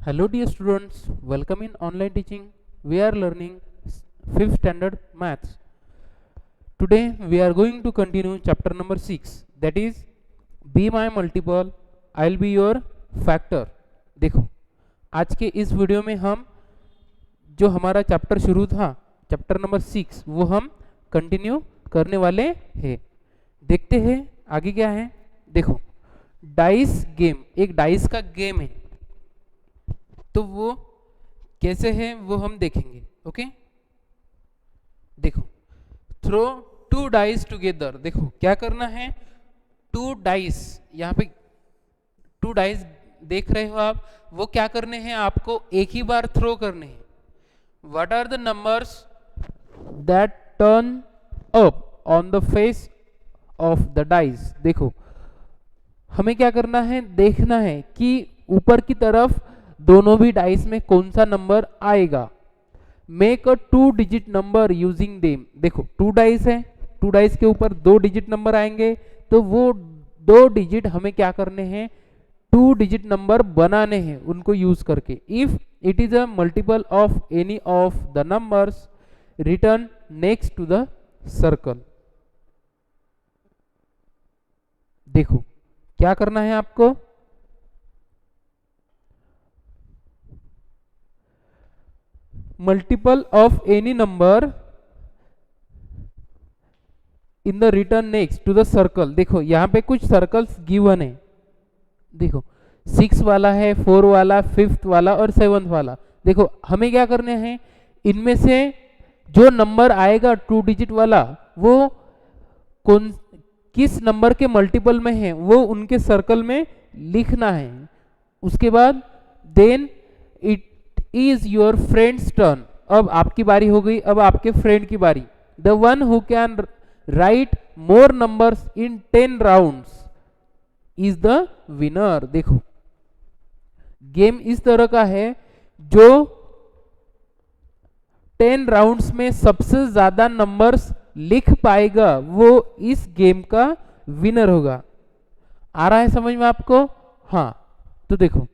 Hello dear students, welcome in online teaching. We are learning 5th standard maths. Today we are going to continue chapter number 6, that is be my multiple, I'll be your factor. देखो आज के इस video में हम जो हमारा chapter शुरू था चैप्टर नंबर 6 वो हम कंटिन्यू करने वाले हैं। देखते हैं आगे क्या है। देखो डाइस गेम, एक डाइस का गेम है, तो वो कैसे है वो हम देखेंगे। ओके, देखो थ्रो 2 डाइस टुगेदर। देखो क्या करना है, 2 डाइस, यहाँ पे 2 डाइस देख रहे हो आप, वो क्या करने हैं, आपको एक ही बार थ्रो करने हैं। What are the numbers that turn up on the face of the dice. देखो हमें क्या करना है, देखना है कि ऊपर की तरफ दोनों भी डाइस में कौन सा नंबर आएगा। Make a 2 digit number using them. देखो 2 डाइस है, 2 डाइस के ऊपर 2 डिजिट नंबर आएंगे, तो वो 2 डिजिट हमें क्या करने हैं, 2 डिजिट नंबर बनाने हैं उनको यूज करके। If it is a multiple of any of the numbers return next to the circle. देखो क्या करना है आपको, multiple of any number in the return next to the circle. देखो यहाँ पे कुछ सर्कल्स गिवन है, देखो 6 वाला है, 4 वाला, 5th वाला और 7th वाला। देखो हमें क्या करने हैं, इनमें से जो नंबर आएगा 2 डिजिट वाला वो कौन किस नंबर के मल्टीपल में है वो उनके सर्कल में लिखना है। उसके बाद then it is your friend's turn. अब आपकी बारी हो गई, अब आपके फ्रेंड की बारी। The one who can write more numbers in 10 rounds is the winner. देखो गेम इस तरह का है, जो 10 राउंड्स में सबसे ज्यादा नंबर्स लिख पाएगा वो इस गेम का विनर होगा। आ रहा है समझ में आपको? हाँ, तो देखो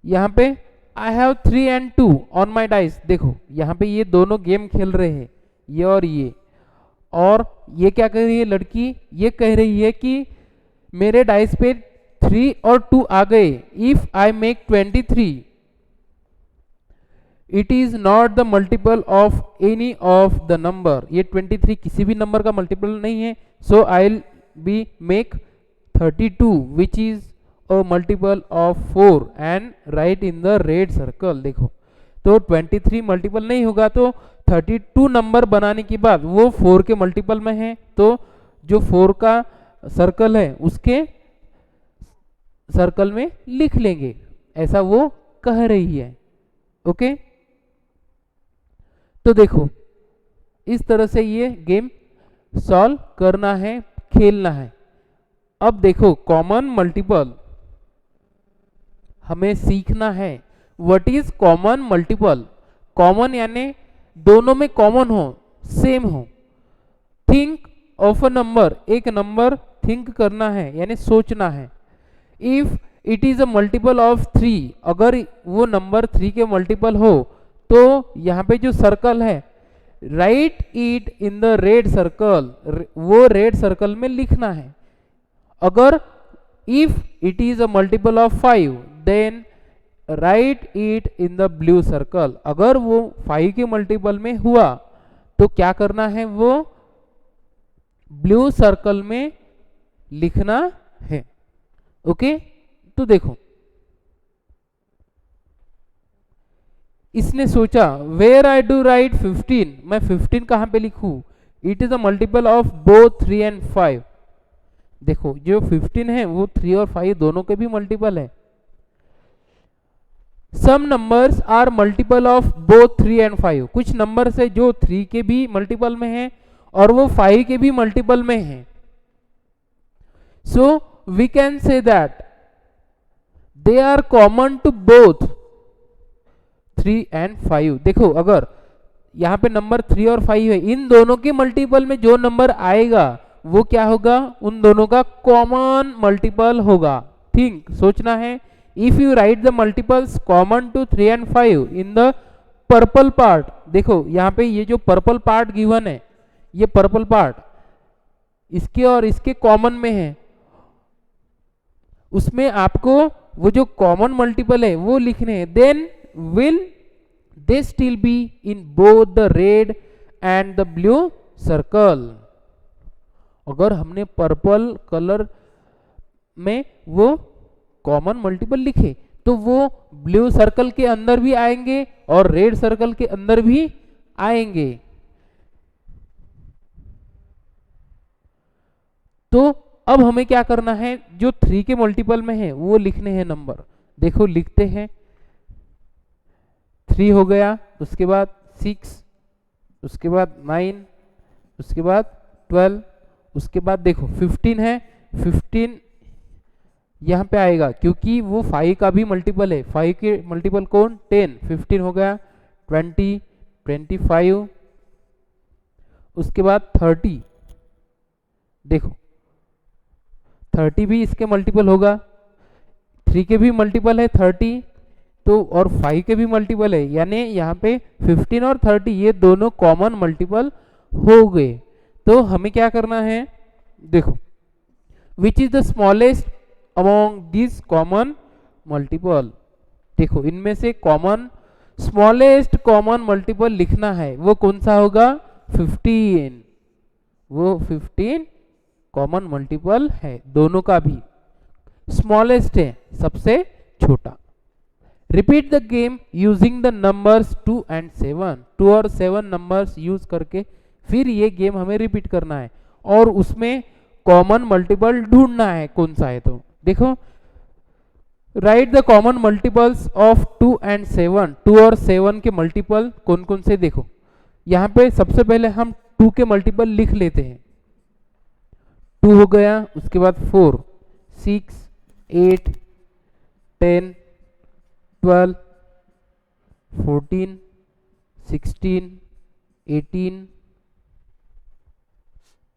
यहाँ पे I have 3 and 2 on my dice. देखो यहाँ पे ये दोनों गेम खेल रहे हैं, ये और ये क्या कह रही है लड़की, ये कह रही है कि मेरे डाइस पे 3 और 2 आ गए। If I make 23 it is not the multiple of any of the number. ये 23 किसी भी नंबर का मल्टीपल नहीं है, so I will be make 32 which is a multiple of 4 and right in the red circle. देखो तो 23 multiple नहीं होगा, तो 32 नंबर बनाने के बाद वो 4 के मल्टीपल में है, तो जो 4 का सर्कल है उसके सर्कल में लिख लेंगे, ऐसा वो कह रही है। ओके, तो देखो इस तरह से ये गेम सॉल्व करना है, खेलना है। अब देखो कॉमन मल्टीपल हमें सीखना है। What is common multiple? Common यानी दोनों में कॉमन हो, सेम हो। थिंक ऑफ अ नंबर, एक नंबर थिंक करना है यानी सोचना है। If it is a multiple of 3, अगर वो नंबर 3 के मल्टीपल हो तो यहाँ पे जो सर्कल है write it in the red circle, वो रेड सर्कल में लिखना है। अगर if it is a multiple of 5 then write it in the blue circle. अगर वो 5 के मल्टीपल में हुआ तो क्या करना है, वो ब्लू सर्कल में लिखना है। ओके, तो देखो इसने सोचा वेयर आई डू राइट 15, मैं 15 कहां पे लिखूं, it is a multiple of both 3 and 5। देखो जो 15 है वो 3 और 5 दोनों के भी मल्टीपल है। Some numbers are multiple of both 3 and 5, कुछ नंबर है जो 3 के भी मल्टीपल में है और वो 5 के भी मल्टीपल में है। So we can say that they are common to both 3 and 5। देखो अगर यहाँ पे नंबर 3 और 5 है, इन दोनों के मल्टीपल में जो नंबर आएगा वो क्या होगा, उन दोनों का कॉमन मल्टीपल होगा। थिंक, सोचना है if you write the multiples common to 3 and 5 in the purple part, देखो यहाँ पे ये जो पर्पल पार्ट गिवन है, ये पर्पल पार्ट इसके और इसके कॉमन में है, उसमें आपको वो जो कॉमन मल्टीपल है वो लिखने हैं, then will they still be in both the red and the blue circle. अगर हमने पर्पल कलर में वो कॉमन मल्टीपल लिखे तो वो ब्लू सर्कल के अंदर भी आएंगे और रेड सर्कल के अंदर भी आएंगे। तो अब हमें क्या करना है, जो 3 के मल्टीपल में है वो लिखने हैं नंबर। देखो लिखते हैं, 3 हो गया, उसके बाद 6, उसके बाद 9, उसके बाद 12, उसके बाद देखो 15 है, 15 यहाँ पे आएगा क्योंकि वो 5 का भी मल्टीपल है। 5 के मल्टीपल कौन, 10, 15 हो गया, 20, 25, उसके बाद 30, देखो 30 भी इसके मल्टीपल होगा, 3 के भी मल्टीपल है 30, तो और 5 के भी मल्टीपल है, यानी यहाँ पे 15 और 30 ये दोनों कॉमन मल्टीपल हो गए। तो हमें क्या करना है, देखो which is the smallest among this common multiple, देखो इनमें से कॉमन स्मॉलेस्ट कॉमन मल्टीपल लिखना है, वो कौन सा होगा, 15, वो 15 कॉमन मल्टीपल है, दोनों का भी स्मॉलेस्ट है, सबसे छोटा। Repeat the game using the numbers 2 and 7, 2 और 7 नंबर्स यूज करके फिर ये गेम हमें रिपीट करना है और उसमें कॉमन मल्टीपल ढूंढना है कौन सा है। तो देखो right the common multiples of 2 and 7, 2 और 7 के मल्टीपल कौन कौन से, देखो यहाँ पे सबसे पहले हम 2 के मल्टीपल लिख लेते हैं, 2 हो गया, उसके बाद 4, 6, 8, 10, 12, 14, 16, 18,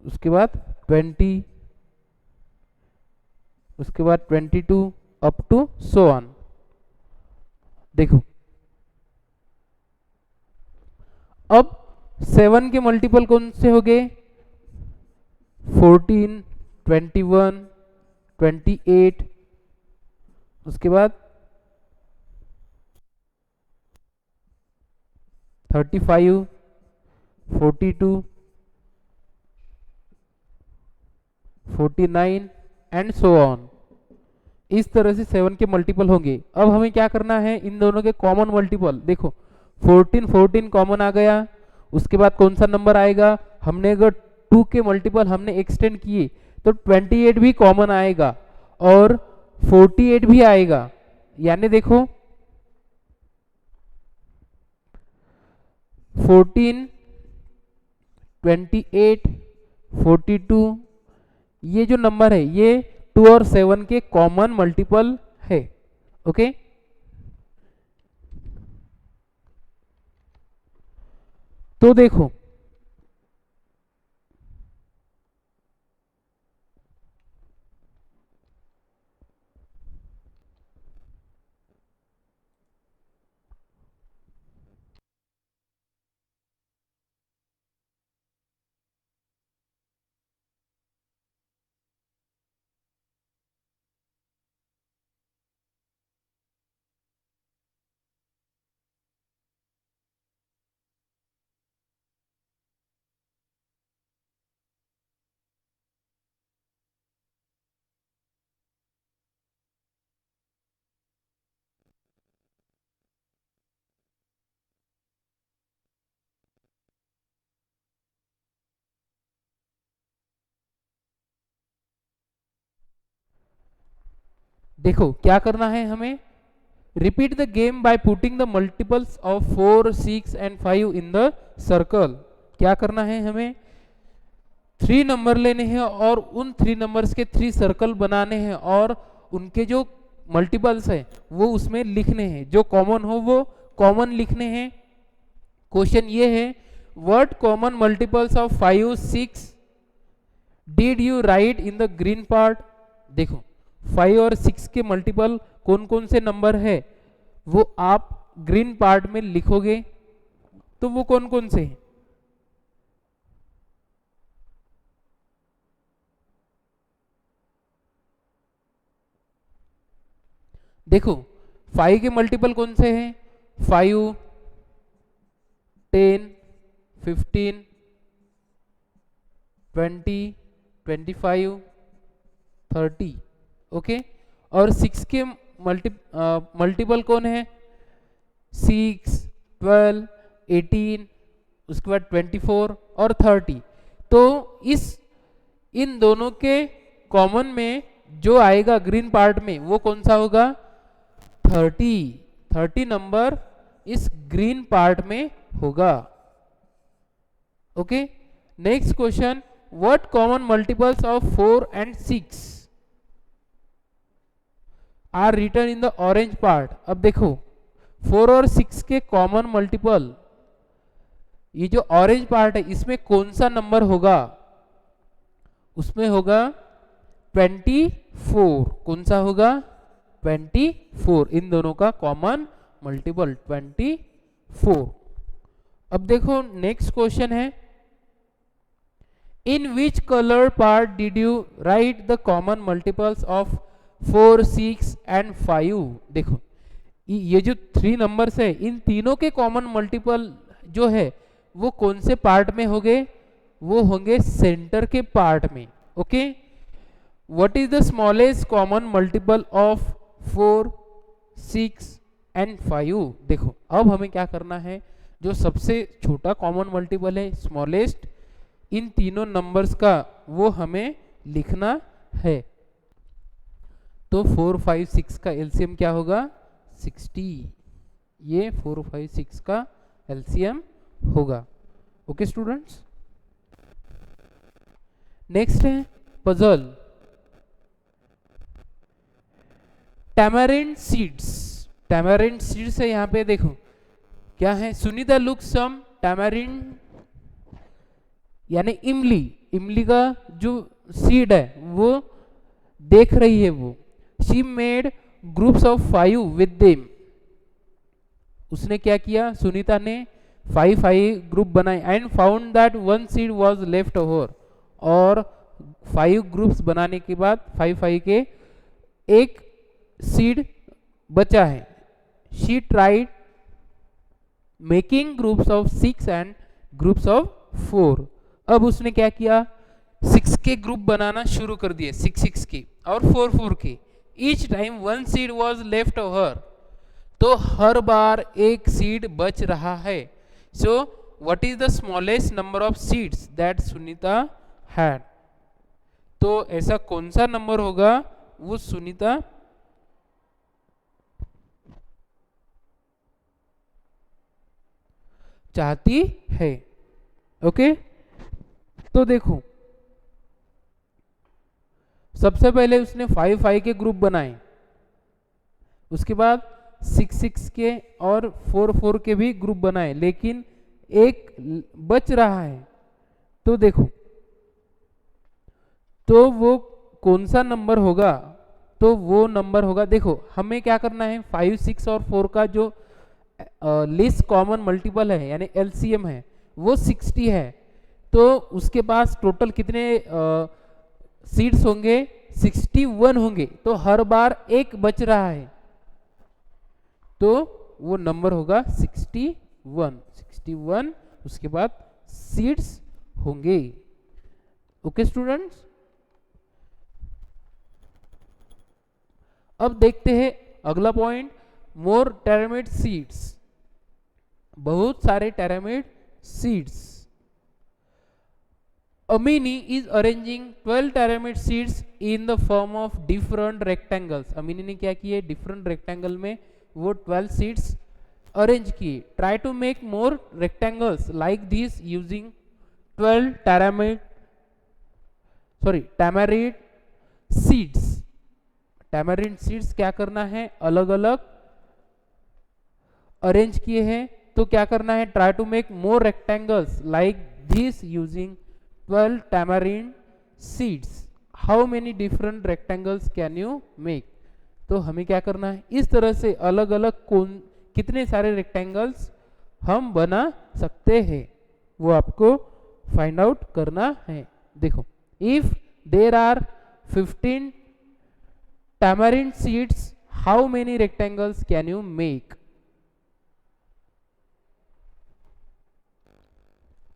उसके बाद 20, उसके बाद 22 अप टू सो ऑन। देखो अब 7 के मल्टीपल कौन से हो गए, 14, 21, 28, उसके बाद 35, 42, 49 एंड सो ऑन। इस तरह से 7 के मल्टीपल होंगे। अब हमें क्या करना है, इन दोनों के कॉमन मल्टीपल, देखो 14, 14 कॉमन आ गया, उसके बाद कौन सा नंबर आएगा, हमने अगर 2 के मल्टीपल हमने एक्सटेंड किए तो 28 भी कॉमन आएगा और 48 भी आएगा, यानी देखो 14, 28, 42 ये जो नंबर है ये 2 और 7 के कॉमन मल्टीपल है। ओके, तो देखो देखो क्या करना है हमें, repeat the game by putting the multiples of 4, 6 and 5 in the circle. क्या करना है, हमें 3 नंबर लेने हैं और उन 3 नंबर्स के 3 सर्कल बनाने हैं और उनके जो मल्टीपल्स है वो उसमें लिखने हैं, जो कॉमन हो वो कॉमन लिखने हैं। क्वेश्चन ये है, what common multiples of 5, 6 did you right in the green part. देखो 5 और 6 के मल्टीपल कौन कौन से नंबर है वो आप ग्रीन पार्ट में लिखोगे, तो वो कौन कौन से हैं? देखो 5 के मल्टीपल कौन से हैं? 5, 10, 15, 20, 25, 30, ओके। और 6 के मल्टीपल कौन है? 6, 12, 18, उसके बाद 24 और 30। तो इन दोनों के कॉमन में जो आएगा ग्रीन पार्ट में वो कौन सा होगा? 30 नंबर इस ग्रीन पार्ट में होगा, okay. Next question, what common multiples of 4 and 6 are written in the orange part? अब देखो 4 और 6 के कॉमन मल्टीपल, ये जो ऑरेंज पार्ट है इसमें कौन सा नंबर होगा? उसमें होगा 24। कौन सा होगा? 24। इन दोनों का कॉमन मल्टीपल 24। अब देखो नेक्स्ट क्वेश्चन है, in which colour part did you write the common multiples of 4, 6 and 5? देखो ये जो 3 नंबर्स है इन तीनों के कॉमन मल्टीपल जो है वो कौन से पार्ट में होंगे? वो होंगे सेंटर के पार्ट में, okay. What is the smallest common multiple of 4, 6 and 5? देखो अब हमें क्या करना है, जो सबसे छोटा कॉमन मल्टीपल है स्मॉलेस्ट इन तीनों नंबर्स का वो हमें लिखना है। तो 4, 5, 6 का एलसीएम क्या होगा? 60। ये 4, 5, 6 का एलसीएम होगा, ओके स्टूडेंट्स। नेक्स्ट है puzzle, tamarind seeds. Tamarind seeds है यहाँ पे, देखो क्या है? सुनीता लुक सम टैमारिंड, यानी इमली, इमली का जो सीड है वो देख रही है वो। She made groups of 5 with them. उसने क्या किया? सुनीता ने 5 ग्रुप बनाए and found that 1 seed was left over. और 5 ग्रुप्स बनाने के बाद 5 के एक सीड बचा है। She tried making groups of 6 and groups of 4। अब उसने क्या किया? 6 के ग्रुप बनाना शुरू कर दिए, 6 के और 4 के। Each time 1 seed was left over, तो हर बार एक सीड बच रहा है। So what is the smallest number of seeds that Sunita had? तो ऐसा कौन सा नंबर होगा वो सुनीता चाहती है, ओके। तो देखो सबसे पहले उसने 5 के ग्रुप बनाए, उसके बाद 6 के और 4 के भी ग्रुप बनाए, लेकिन एक बच रहा है। तो देखो तो वो कौन सा नंबर होगा? तो वो नंबर होगा, देखो हमें क्या करना है, 5, 6 और 4 का जो लिस्ट कॉमन मल्टीपल है यानी एलसीएम है वो 60 है। तो उसके पास टोटल कितने सीड्स होंगे? 61 होंगे। तो हर बार एक बच रहा है, तो वो नंबर होगा 61। उसके बाद सीड्स होंगे, ओके स्टूडेंट्स। अब देखते हैं अगला पॉइंट, मोर टेरामिड सीड्स। बहुत सारे टेरामिड seeds. Amini is arranging 12 pyramid seeds in the form of different rectangles. Amini ने क्या किए? डिफरेंट रेक्टेंगल में वो 12 सीड्स अरेंज किए। Try to make more rectangles like this using 12 tamarind seeds. Tamarind seeds क्या करना है? अलग अलग अरेंज किए हैं। तो क्या करना है? Try to make more rectangles like this using 12 tamarind seeds. How many different rectangles can you make? तो तो हमें क्या करना है, इस तरह से अलग अलग कौन कितने सारे रेक्टेंगल्स हम बना सकते हैं वो आपको फाइंड आउट करना है। देखो, if there are 15 tamarind seeds, how many rectangles can you make?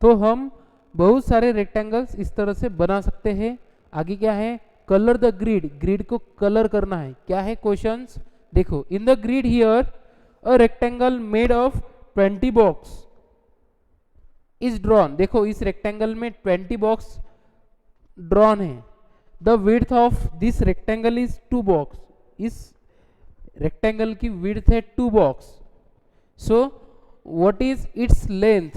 तो हम बहुत सारे रेक्टेंगल्स इस तरह से बना सकते हैं। आगे क्या है, कलर द ग्रिड, ग्रिड को कलर करना है। क्या है क्वेश्चंस, देखो, in the grid here a rectangle made of 20 box is drawn. देखो, इस रेक्टेंगल में 20 बॉक्स ड्रॉन है। The width of this rectangle is 2 box, इस रेक्टेंगल की विड्थ है 2 box. So what is its length,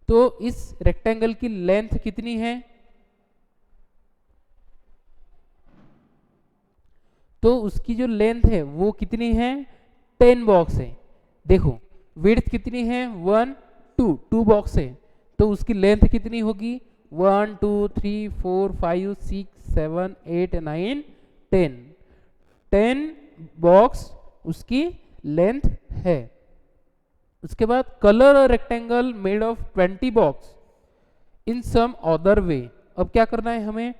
तो इस रेक्टेंगल की लेंथ कितनी है, तो उसकी जो लेंथ है वो कितनी है, 10 बॉक्स है। देखो, विड्थ कितनी है, 1 2 बॉक्स है, तो उसकी लेंथ कितनी होगी, 1 2 3 4 5 6 7 8 9 10 बॉक्स उसकी लेंथ है। उसके बाद colour a rectangle made of 20 box in some other way. अब क्या करना है, हमें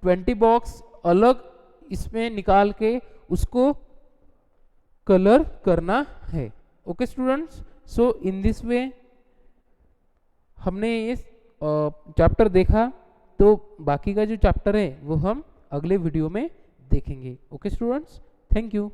20 बॉक्स अलग इसमें निकाल के उसको कलर करना है। Okay students, so in this way हमने ये चैप्टर देखा, तो बाकी का जो चैप्टर है वो हम अगले वीडियो में देखेंगे। Okay students, thank you.